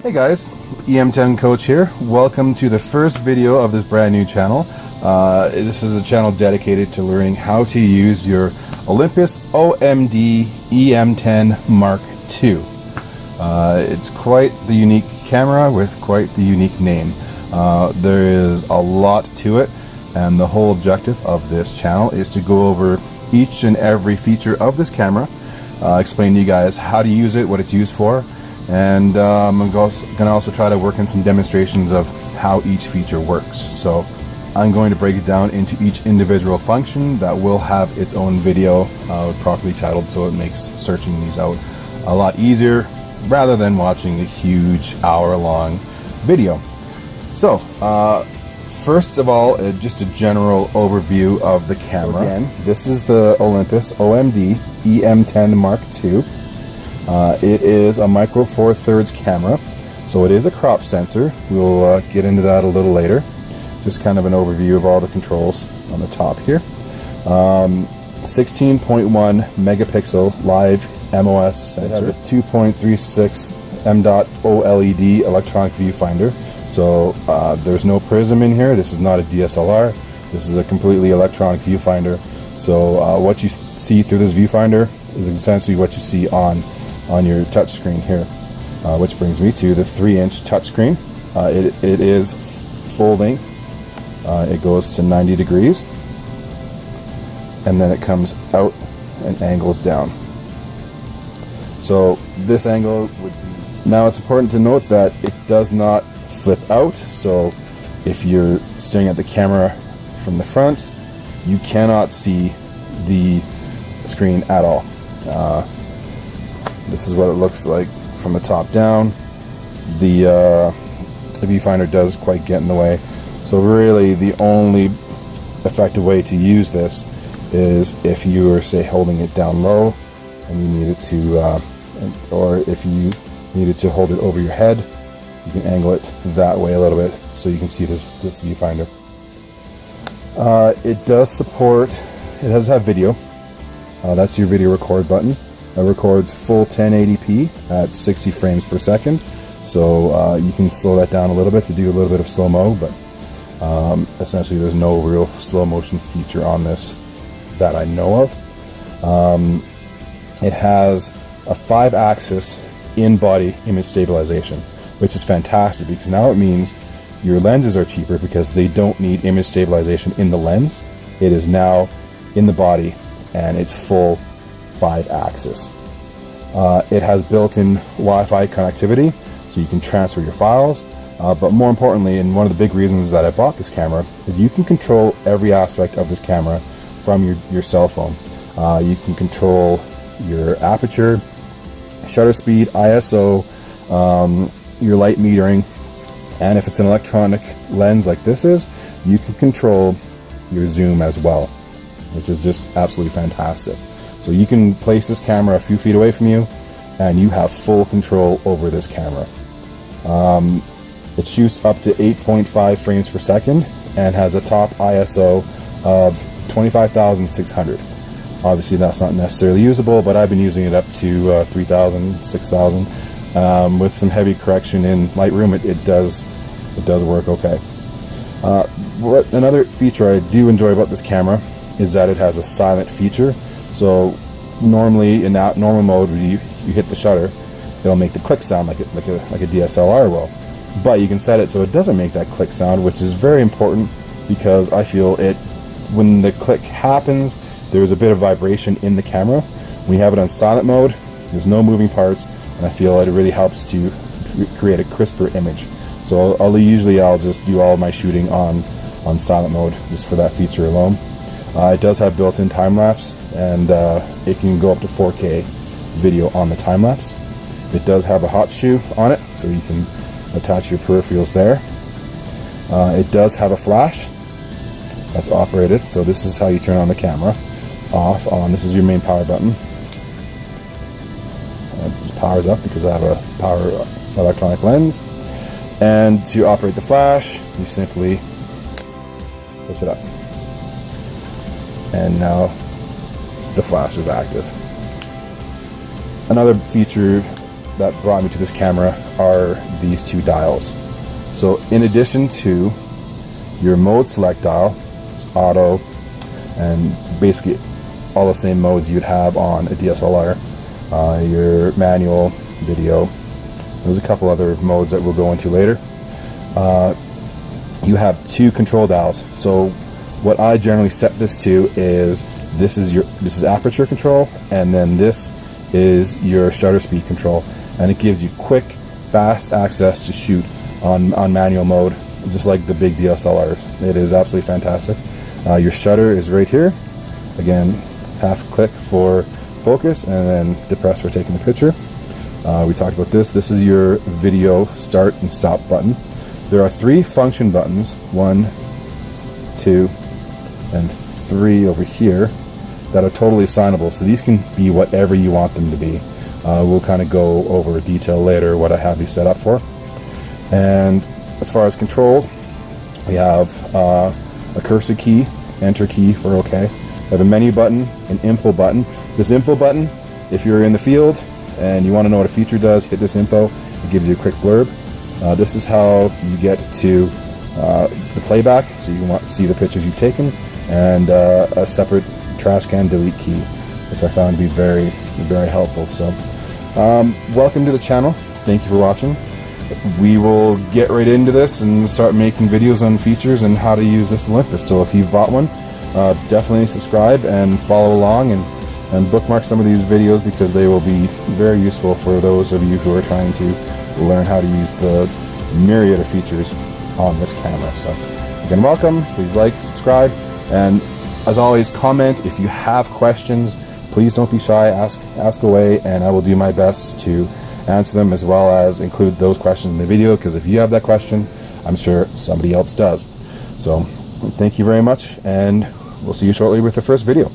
Hey guys, EM10 Coach here. Welcome to the first video of this brand new channel. This is a channel dedicated to learning how to use your Olympus O-MD E-M10 Mark II. It's quite the unique camera with quite the unique name. There is a lot to it, and the whole objective of this channel is to go over each and every feature of this camera, explain to you guys how to use it, what it's used for, and I'm going to also try to work in some demonstrations of how each feature works. So I'm going to break it down into each individual function that will have its own video properly titled, so it makes searching these out a lot easier rather than watching a huge hour-long video. So first of all, just a general overview of the camera. So again, this is the Olympus O-MD E-M10 Mark II. It is a micro four thirds camera, so it is a crop sensor. We'll get into that a little later. Just kind of an overview of all the controls on the top here. 16.1 megapixel live MOS sensor, 2.36 M.O LED electronic viewfinder. So there's no prism in here. This is not a DSLR. This is a completely electronic viewfinder. So what you see through this viewfinder is essentially what you see on your touch screen here, which brings me to the 3-inch touchscreen. It is folding. It goes to 90 degrees, and then it comes out and angles down. So this angle would be... Now it's important to note that it does not flip out, so if you're staring at the camera from the front, you cannot see the screen at all. This is what it looks like from the top down. The viewfinder does quite get in the way, so really the only effective way to use this is if you are, say, holding it down low and you needed to, or if you needed to hold it over your head, you can angle it that way a little bit so you can see this viewfinder. It does support, it does have video. That's your video record button. It records full 1080p at 60 frames per second, so you can slow that down a little bit to do a little bit of slow-mo, but essentially there's no real slow motion feature on this that I know of. It has a 5-axis in-body image stabilization, which is fantastic because now it means your lenses are cheaper because they don't need image stabilization in the lens. It is now in the body and it's full 5-axis. It has built-in Wi-Fi connectivity, so you can transfer your files, but more importantly, and one of the big reasons that I bought this camera, is you can control every aspect of this camera from your cell phone. You can control your aperture, shutter speed, ISO, your light metering, and if it's an electronic lens like this is, you can control your zoom as well, which is just absolutely fantastic. So you can place this camera a few feet away from you and you have full control over this camera. It shoots up to 8.5 frames per second and has a top ISO of 25,600. Obviously that's not necessarily usable, but I've been using it up to 3,000, 6,000. With some heavy correction in Lightroom, it does work okay. Another feature I do enjoy about this camera is that it has a silent feature. So normally in that normal mode, when you hit the shutter, it'll make the click sound like a DSLR will. But you can set it so it doesn't make that click sound, which is very important because I feel when the click happens, there's a bit of vibration in the camera. When you have it on silent mode, there's no moving parts, and I feel it really helps to create a crisper image. So I'll just do all my shooting on silent mode just for that feature alone. It does have built-in time-lapse, and it can go up to 4K video on the time-lapse. It does have a hot shoe on it, so you can attach your peripherals there. It does have a flash that's operated, so this is how you turn on the camera. Off, on, this is your main power button. It just powers up because I have a power electronic lens. And to operate the flash, you simply push it up. And now the flash is active. Another feature that brought me to this camera are these two dials. So in addition to your mode select dial, it's auto, and basically all the same modes you'd have on a DSLR, your manual, video, there's a couple other modes that we'll go into later. You have two control dials. So what I generally set this to is this is aperture control, and then this is your shutter speed control, and it gives you quick, fast access to shoot on manual mode, just like the big DSLRs. It is absolutely fantastic. Your shutter is right here. Again, half click for focus, and then depress for taking the picture. We talked about this. This is your video start and stop button. There are 3 function buttons, 1, 2, and 3 over here, that are totally assignable. So these can be whatever you want them to be. We'll kind of go over detail later what I have these set up for. And as far as controls, we have a cursor key, enter key for OK. We have a menu button, an info button. This info button, if you're in the field and you want to know what a feature does, hit this info. It gives you a quick blurb. This is how you get to the playback, so you want to see the pictures you've taken, and a separate trash can delete key, which I found to be very, very helpful. So welcome to the channel. Thank you for watching. We will get right into this and start making videos on features and how to use this Olympus. So if you've bought one, definitely subscribe and follow along, and bookmark some of these videos, because they will be very useful for those of you who are trying to learn how to use the myriad of features on this camera. So again, welcome. Please like, subscribe, and as always, comment if you have questions. Please don't be shy. Ask away, and I will do my best to answer them, as well as include those questions in the video, because if you have that question, I'm sure somebody else does. So thank you very much, and we'll see you shortly with the first video.